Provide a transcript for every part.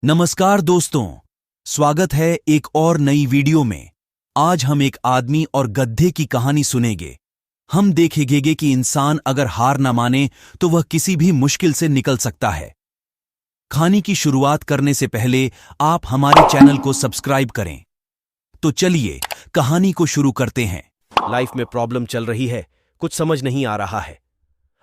नमस्कार दोस्तों, स्वागत है एक और नई वीडियो में। आज हम एक आदमी और गधे की कहानी सुनेंगे। हम देखेंगे कि इंसान अगर हार न माने तो वह किसी भी मुश्किल से निकल सकता है। कहानी की शुरुआत करने से पहले आप हमारे चैनल को सब्सक्राइब करें। तो चलिए कहानी को शुरू करते हैं। लाइफ में प्रॉब्लम चल रही है, कुछ समझ नहीं आ रहा है।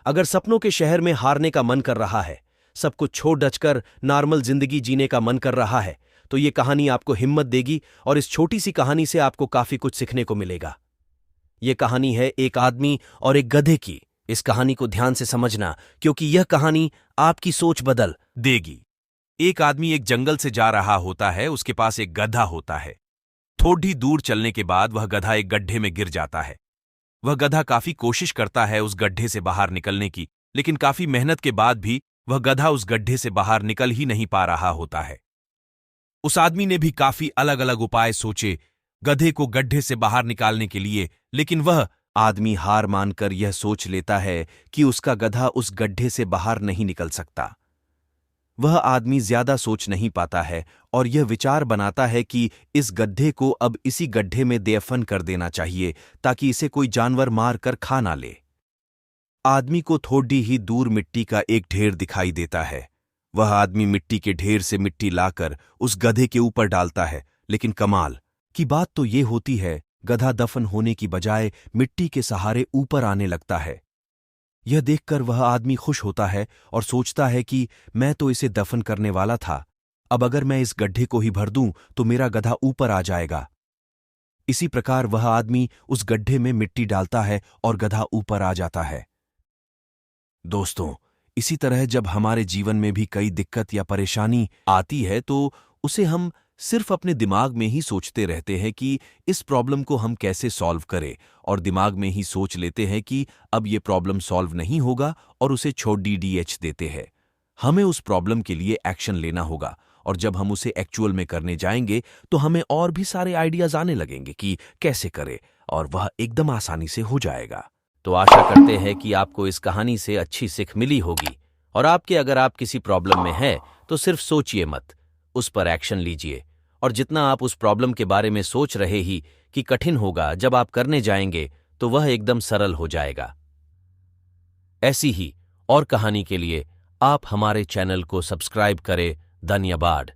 अगर सपनों के शहर में हारने का मन कर रहा है, सब कुछ छोड़ डचकर नॉर्मल जिंदगी जीने का मन कर रहा है, तो ये कहानी आपको हिम्मत देगी और इस छोटी सी कहानी से आपको काफी कुछ सीखने को मिलेगा। ये कहानी है एक आदमी और एक गधे की। इस कहानी को ध्यान से समझना, क्योंकि यह कहानी आपकी सोच बदल देगी। एक आदमी एक जंगल से जा रहा होता है, उसके पास एक गधा होता है। थोड़ी दूर चलने के बाद वह गधा एक गड्ढे में गिर जाता है। वह गधा काफी कोशिश करता है उस गड्ढे से बाहर निकलने की, लेकिन काफी मेहनत के बाद भी वह गधा उस गड्ढे से बाहर निकल ही नहीं पा रहा होता है। उस आदमी ने भी काफी अलग अलग उपाय सोचे गधे को गड्ढे से बाहर निकालने के लिए, लेकिन वह आदमी हार मानकर यह सोच लेता है कि उसका गधा उस गड्ढे से बाहर नहीं निकल सकता। वह आदमी ज्यादा सोच नहीं पाता है और यह विचार बनाता है कि इस गड्ढे को अब इसी गड्ढे में दफन कर देना चाहिए, ताकि इसे कोई जानवर मार कर खा ना ले। आदमी को थोड़ी ही दूर मिट्टी का एक ढेर दिखाई देता है। वह आदमी मिट्टी के ढेर से मिट्टी लाकर उस गधे के ऊपर डालता है, लेकिन कमाल की बात तो ये होती है, गधा दफन होने की बजाय मिट्टी के सहारे ऊपर आने लगता है। यह देखकर वह आदमी खुश होता है और सोचता है कि मैं तो इसे दफन करने वाला था, अब अगर मैं इस गड्ढे को ही भर दूं तो मेरा गधा ऊपर आ जाएगा। इसी प्रकार वह आदमी उस गड्ढे में मिट्टी डालता है और गधा ऊपर आ जाता है। दोस्तों, इसी तरह जब हमारे जीवन में भी कई दिक्कत या परेशानी आती है तो उसे हम सिर्फ अपने दिमाग में ही सोचते रहते हैं कि इस प्रॉब्लम को हम कैसे सॉल्व करें, और दिमाग में ही सोच लेते हैं कि अब ये प्रॉब्लम सॉल्व नहीं होगा और उसे छोड़ DDH देते हैं। हमें उस प्रॉब्लम के लिए एक्शन लेना होगा, और जब हम उसे एक्चुअल में करने जाएंगे तो हमें और भी सारे आइडियाज आने लगेंगे कि कैसे करें, और वह एकदम आसानी से हो जाएगा। तो आशा करते हैं कि आपको इस कहानी से अच्छी सीख मिली होगी, और अगर आप किसी प्रॉब्लम में हैं तो सिर्फ सोचिए मत, उस पर एक्शन लीजिए। और जितना आप उस प्रॉब्लम के बारे में सोच रहे ही कि कठिन होगा, जब आप करने जाएंगे तो वह एकदम सरल हो जाएगा। ऐसी ही और कहानी के लिए आप हमारे चैनल को सब्सक्राइब करें। धन्यवाद।